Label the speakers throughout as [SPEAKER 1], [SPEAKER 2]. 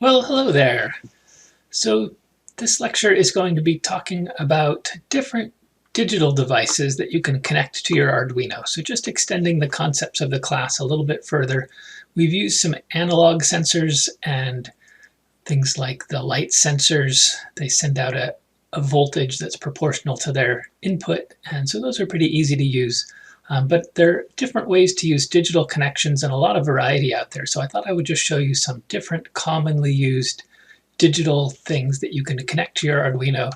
[SPEAKER 1] Well, hello there. So this lecture is going to be talking about different digital devices that you can connect to your Arduino. So just extending the concepts of the class a little bit further, we've used some analog sensors and things like the light sensors. They send out a voltage that's proportional to their input, and so those are pretty easy to use. But there are different ways to use digital connections and a lot of variety out there. So I thought I would just show you some different commonly used digital things that you can connect to your Arduino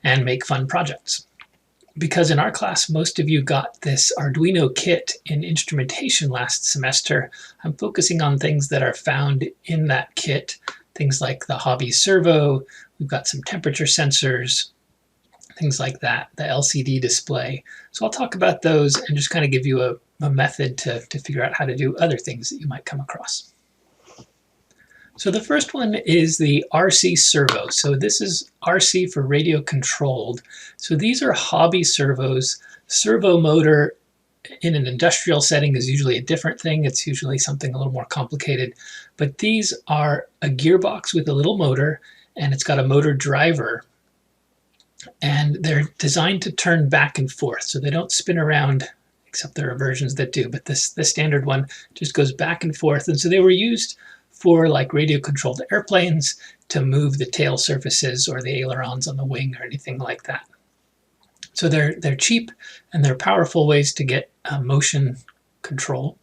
[SPEAKER 1] and make fun projects. Because in our class, most of you got this Arduino kit in instrumentation last semester, I'm focusing on things that are found in that kit, things like the hobby servo, we've got some temperature sensors, things like that, the LCD display. So I'll talk about those and just kind of give you a method to figure out how to do other things that you might come across. So the first one is the RC-Servo. So this is RC for radio controlled. So these are hobby servos. Servo motor in an industrial setting is usually a different thing. It's usually something a little more complicated. But these are a gearbox with a little motor, and it's got a motor driver. And they're designed to turn back and forth, so they don't spin around, except there are versions that do, but the standard one just goes back and forth. And so they were used for like radio controlled airplanes to move the tail surfaces or the ailerons on the wing or anything like that. So they're cheap and they're powerful ways to get motion control.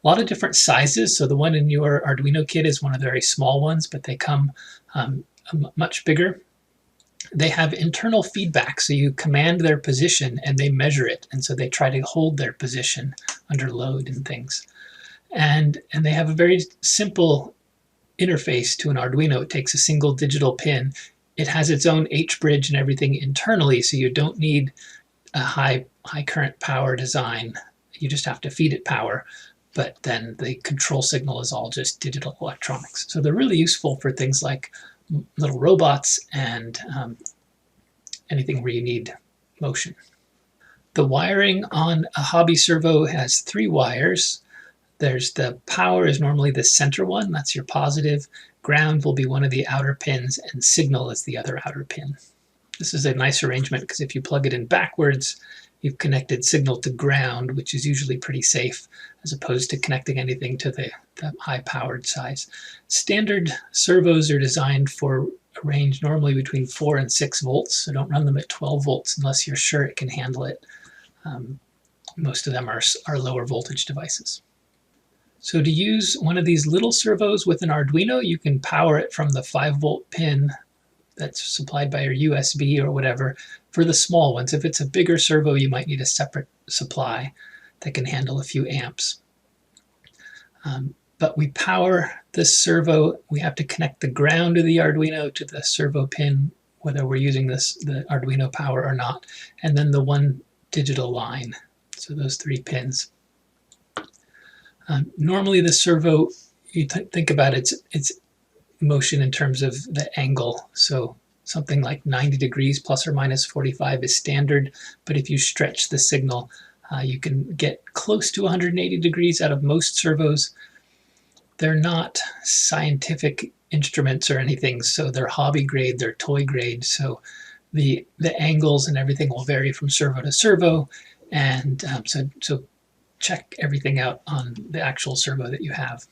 [SPEAKER 1] A lot of different sizes. So the one in your Arduino kit is one of the very small ones, but they come much bigger. They have internal feedback, so you command their position and they measure it, and so they try to hold their position under load and things. And they have a very simple interface to an Arduino. It takes a single digital pin. It has its own H-bridge and everything internally, so you don't need a high current power design. You just have to feed it power, but then the control signal is all just digital electronics. So they're really useful for things like little robots and anything where you need motion. The wiring on a hobby servo has 3 wires. There's the power is normally the center one, that's your positive. Ground will be one of the outer pins, and signal is the other outer pin. This is a nice arrangement because if you plug it in backwards, you've connected signal to ground, which is usually pretty safe, as opposed to connecting anything to the high-powered size. Standard servos are designed for a range normally between 4 and 6 volts, so don't run them at 12 volts unless you're sure it can handle it. Most of them are lower voltage devices. So to use one of these little servos with an Arduino, you can power it from the 5-volt pin that's supplied by your USB or whatever for the small ones. If it's a bigger servo, you might need a separate supply that can handle a few amps. But we power this servo. We have to connect the ground of the Arduino to the servo pin, whether we're using the Arduino power or not, and then the one digital line. So those 3 pins. Normally the servo, you think about its motion in terms of the angle. So something like 90 degrees plus or minus 45 is standard, but if you stretch the signal, you can get close to 180 degrees out of most servos. They're not scientific instruments or anything, so they're hobby grade, they're toy grade, so the angles and everything will vary from servo to servo, and so check everything out on the actual servo that you have.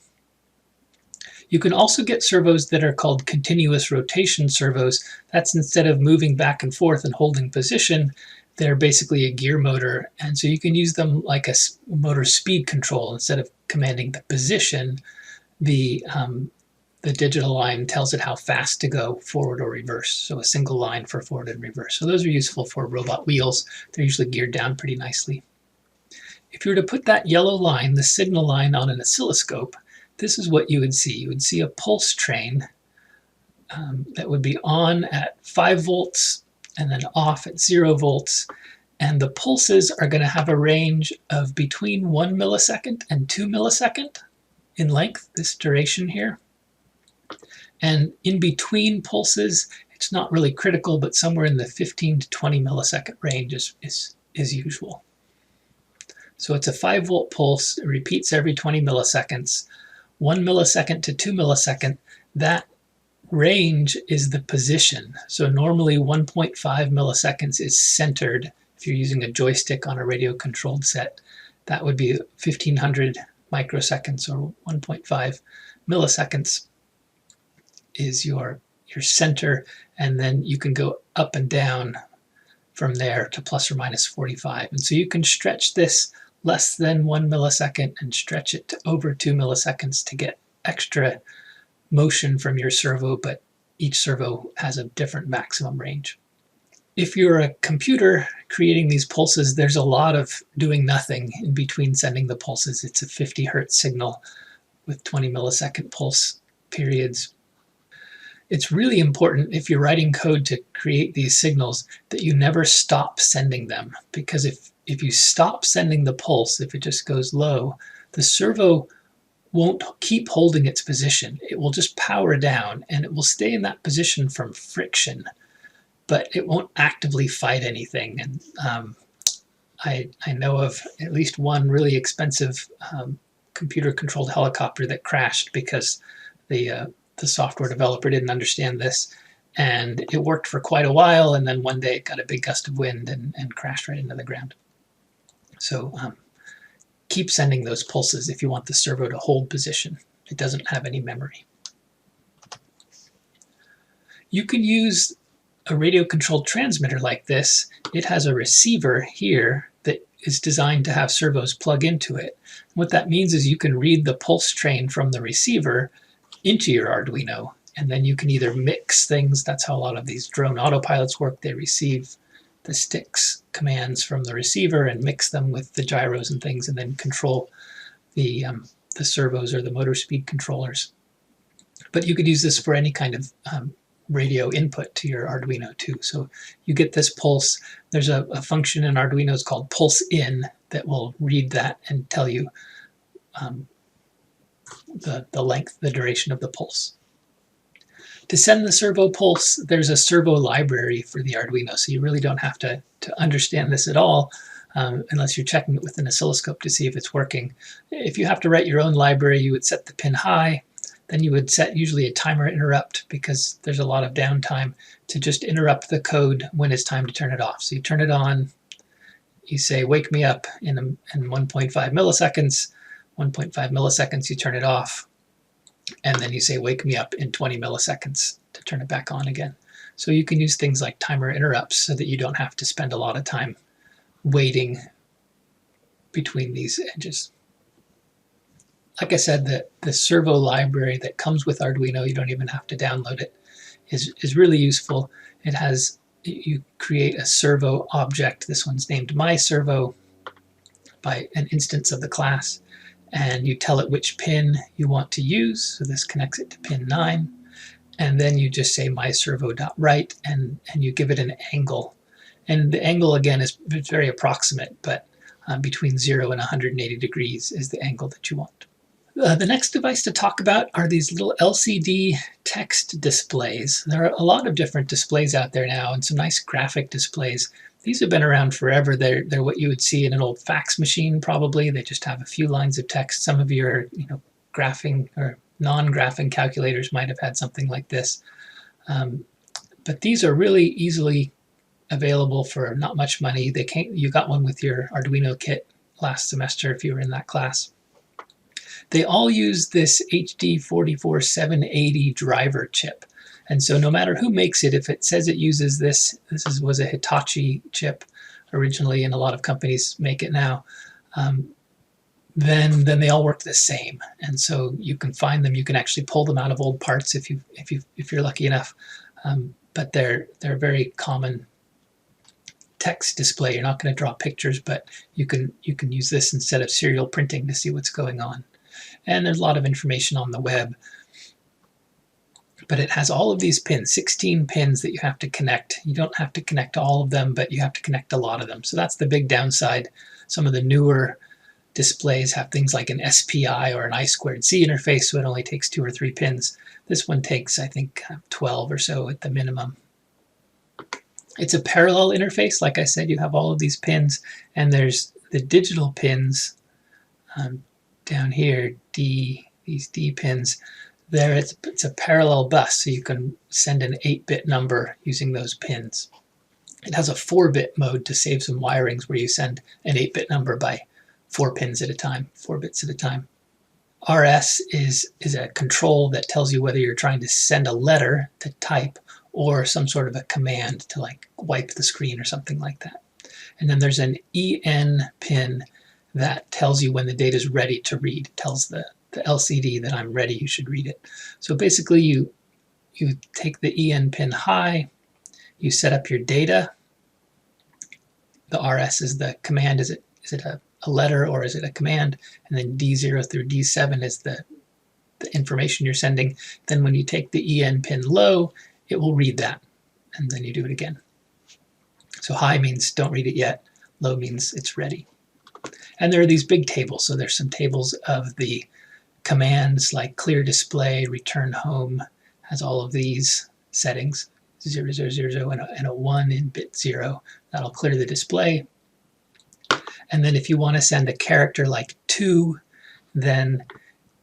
[SPEAKER 1] You can also get servos that are called continuous rotation servos. That's instead of moving back and forth and holding position, they're basically a gear motor, and so you can use them like a motor speed control. Instead of commanding the position, the digital line tells it how fast to go forward or reverse, so a single line for forward and reverse. So those are useful for robot wheels. They're usually geared down pretty nicely. If you were to put that yellow line, the signal line, on an oscilloscope, this is what you would see. You would see a pulse train that would be on at 5 volts and then off at 0 volts. And the pulses are going to have a range of between 1 millisecond and 2 millisecond in length, this duration here. And in between pulses, it's not really critical, but somewhere in the 15 to 20 millisecond range is usual. So it's a 5-volt pulse. It repeats every 20 milliseconds. 1 millisecond to 2 millisecond, that Range is the position. So normally 1.5 milliseconds is centered. If you're using a joystick on a radio controlled set, that would be 1500 microseconds, or 1.5 milliseconds is your center, and then you can go up and down from there to plus or minus 45. And so you can stretch this less than 1 millisecond and stretch it to over 2 milliseconds to get extra motion from your servo, but each servo has a different maximum range. If you're a computer creating these pulses, there's a lot of doing nothing in between sending the pulses. It's a 50 hertz signal with 20 millisecond pulse periods. It's really important, if you're writing code to create these signals, that you never stop sending them, because if you stop sending the pulse, if it just goes low, the servo won't keep holding its position. It will just power down, and it will stay in that position from friction, but it won't actively fight anything. And I know of at least one really expensive computer-controlled helicopter that crashed because the software developer didn't understand this, and it worked for quite a while, and then one day it got a big gust of wind and crashed right into the ground. So keep sending those pulses if you want the servo to hold position. It doesn't have any memory. You can use a radio-controlled transmitter like this. It has a receiver here that is designed to have servos plug into it. What that means is you can read the pulse train from the receiver into your Arduino, and then you can either mix things. That's how a lot of these drone autopilots work. They receive the sticks commands from the receiver and mix them with the gyros and things, and then control the servos or the motor speed controllers. But you could use this for any kind of radio input to your Arduino too. So you get this pulse. There's a function in Arduinos called pulse in that will read that and tell you the length, the duration of the pulse. To send the servo pulse, there's a servo library for the Arduino, so you really don't have to understand this at all unless you're checking it with an oscilloscope to see if it's working. If you have to write your own library, you would set the pin high, then you would set usually a timer interrupt, because there's a lot of downtime, to just interrupt the code when it's time to turn it off. So you turn it on, you say wake me up in 1.5 milliseconds, 1.5 milliseconds you turn it off, and then you say wake me up in 20 milliseconds to turn it back on again. So you can use things like timer interrupts so that you don't have to spend a lot of time waiting between these edges. Like I said, the servo library that comes with Arduino, you don't even have to download it, is really useful. It has, you create a servo object. This one's named myServo by an instance of the class, and you tell it which pin you want to use. So this connects it to pin 9, and then you just say myServo.write, and you give it an angle. And the angle, again, is very approximate, but between 0 and 180 degrees is the angle that you want. The next device to talk about are these little LCD text displays. There are a lot of different displays out there now, and some nice graphic displays. These have been around forever. They're what you would see in an old fax machine, probably. They just have a few lines of text. Some of your graphing or non-graphing calculators might have had something like this. But these are really easily available for not much money. You got one with your Arduino kit last semester if you were in that class. They all use this HD44780 driver chip. And so no matter who makes it, if it says it uses this was a Hitachi chip originally, and a lot of companies make it now, then they all work the same. And so you can find them. You can actually pull them out of old parts if you're lucky enough. But they're very common text display. You're not going to draw pictures, but you can use this instead of serial printing to see what's going on. And there's a lot of information on the web. But it has all of these pins, 16 pins that you have to connect. You don't have to connect all of them, but you have to connect a lot of them. So that's the big downside. Some of the newer displays have things like an SPI or an I2C interface, so it only takes 2 or 3 pins. This one takes, I think, 12 or so at the minimum. It's a parallel interface. Like I said, you have all of these pins, and there's the digital pins down here, these D pins. There it's a parallel bus, so you can send an 8-bit number using those pins. It has a 4-bit mode to save some wirings where you send an 8-bit number by 4 pins at a time, 4 bits at a time. RS is a control that tells you whether you're trying to send a letter to type or some sort of a command to like wipe the screen or something like that. And then there's an EN pin that tells you when the data is ready to read. It tells the LCD that I'm ready, you should read it. So basically you take the EN pin high, you set up your data. The RS is the command. Is it a letter or is it a command? And then D0 through D7 is the information you're sending. Then when you take the EN pin low, it will read that, and then you do it again. So high means don't read it yet, low means it's ready. And there are these big tables. So there's some tables of the commands like clear display, return home, has all of these settings, 0, 0, 0, 0, and a 1 in bit 0. That'll clear the display. And then if you want to send a character like 2, then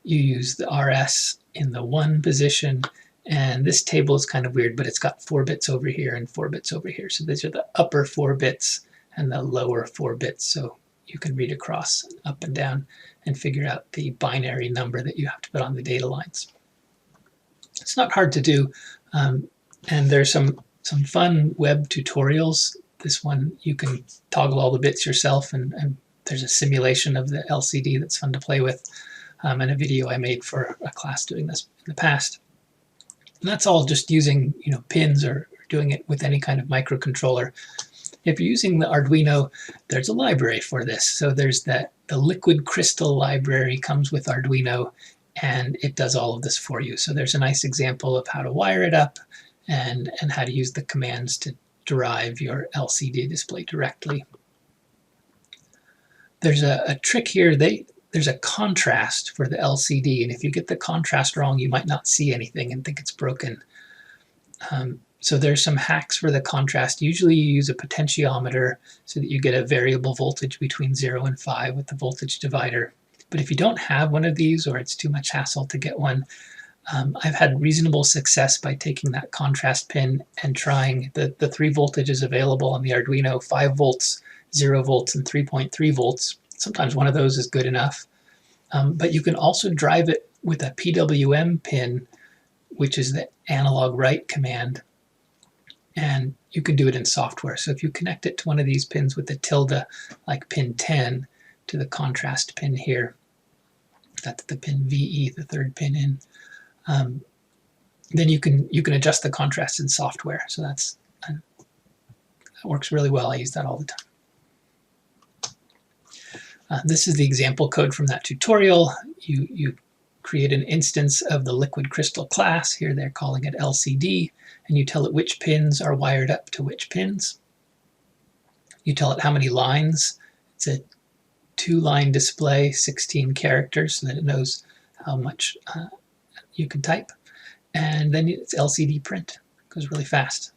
[SPEAKER 1] you use the RS in the 1 position. And this table is kind of weird, but it's got 4 bits over here and 4 bits over here. So these are the upper 4 bits and the lower 4 bits. So you can read across up and down and figure out the binary number that you have to put on the data lines. It's not hard to do. And there's some fun web tutorials. This one, you can toggle all the bits yourself, and there's a simulation of the LCD that's fun to play with, and a video I made for a class doing this in the past. And that's all just using pins or doing it with any kind of microcontroller. If you're using the Arduino, there's a library for this. So there's the Liquid Crystal library comes with Arduino, and it does all of this for you. So there's a nice example of how to wire it up and how to use the commands to derive your LCD display directly. There's a trick here. There's a contrast for the LCD, and if you get the contrast wrong, you might not see anything and think it's broken. So there's some hacks for the contrast. Usually you use a potentiometer so that you get a variable voltage between 0 and 5 with the voltage divider. But if you don't have one of these, or it's too much hassle to get one, I've had reasonable success by taking that contrast pin and trying the 3 voltages available on the Arduino, 5 volts, 0 volts, and 3.3 volts. Sometimes one of those is good enough. But you can also drive it with a PWM pin, which is the analog write command. And you can do it in software. So if you connect it to one of these pins with the tilde, like pin 10, to the contrast pin here, that's the pin VE, the 3rd pin in, then you can adjust the contrast in software. So that works really well. I use that all the time. This is the example code from that tutorial. You create an instance of the Liquid Crystal class. Here they're calling it LCD, and you tell it which pins are wired up to which pins. You tell it how many lines. It's a 2-line display, 16 characters, so that it knows how much you can type. And then it's LCD print. It goes really fast.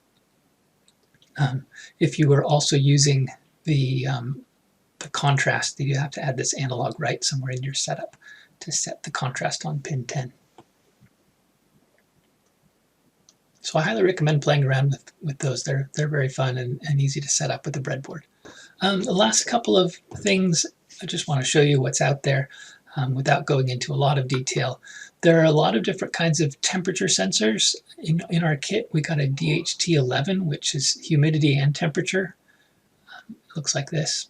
[SPEAKER 1] If you were also using the contrast, you have to add this analog write somewhere in your setup to set the contrast on pin 10. So I highly recommend playing around with those. They're very fun and easy to set up with the breadboard. The last couple of things, I just want to show you what's out there without going into a lot of detail. There are a lot of different kinds of temperature sensors. In our kit, we got a DHT11, which is humidity and temperature. It looks like this.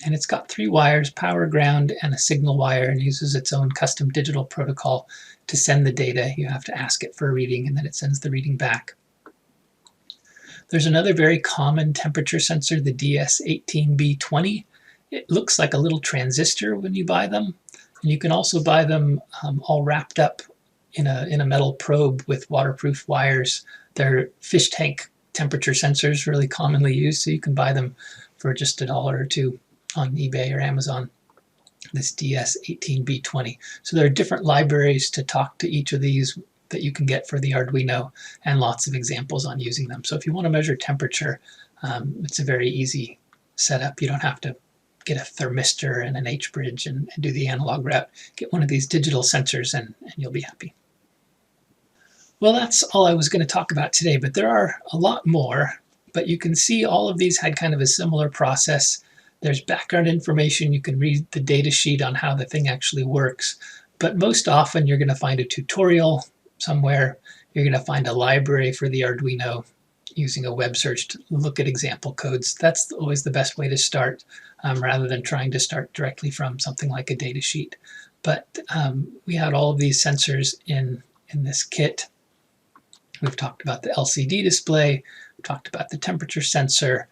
[SPEAKER 1] And it's got 3 wires, power, ground, and a signal wire, and uses its own custom digital protocol to send the data. You have to ask it for a reading, and then it sends the reading back. There's another very common temperature sensor, the DS18B20. It looks like a little transistor when you buy them, and you can also buy them all wrapped up in a metal probe with waterproof wires. They're fish tank temperature sensors, really commonly used, so you can buy them for just $1 or $2 on eBay or Amazon, this DS18B20. So there are different libraries to talk to each of these that you can get for the Arduino, and lots of examples on using them. So if you want to measure temperature, it's a very easy setup. You don't have to get a thermistor and an H-bridge and do the analog route. Get one of these digital sensors and you'll be happy. Well, that's all I was going to talk about today, but there are a lot more. But you can see all of these had kind of a similar process. There's background information. You can read the data sheet on how the thing actually works. But most often you're going to find a tutorial somewhere. You're going to find a library for the Arduino using a web search to look at example codes. That's always the best way to start, rather than trying to start directly from something like a data sheet. But we had all of these sensors in this kit. We've talked about the LCD display, we talked about the temperature sensor.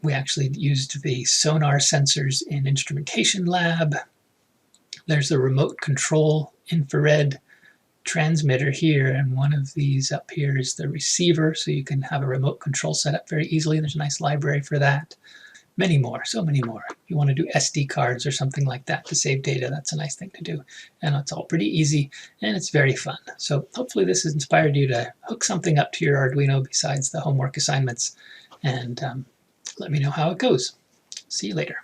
[SPEAKER 1] We actually used the sonar sensors in instrumentation lab. There's the remote control infrared transmitter here, and one of these up here is the receiver, so you can have a remote control set up very easily. There's a nice library for that. Many more, so many more. If you want to do SD cards or something like that to save data, that's a nice thing to do. And it's all pretty easy, and it's very fun. So hopefully this has inspired you to hook something up to your Arduino besides the homework assignments, and let me know how it goes. See you later.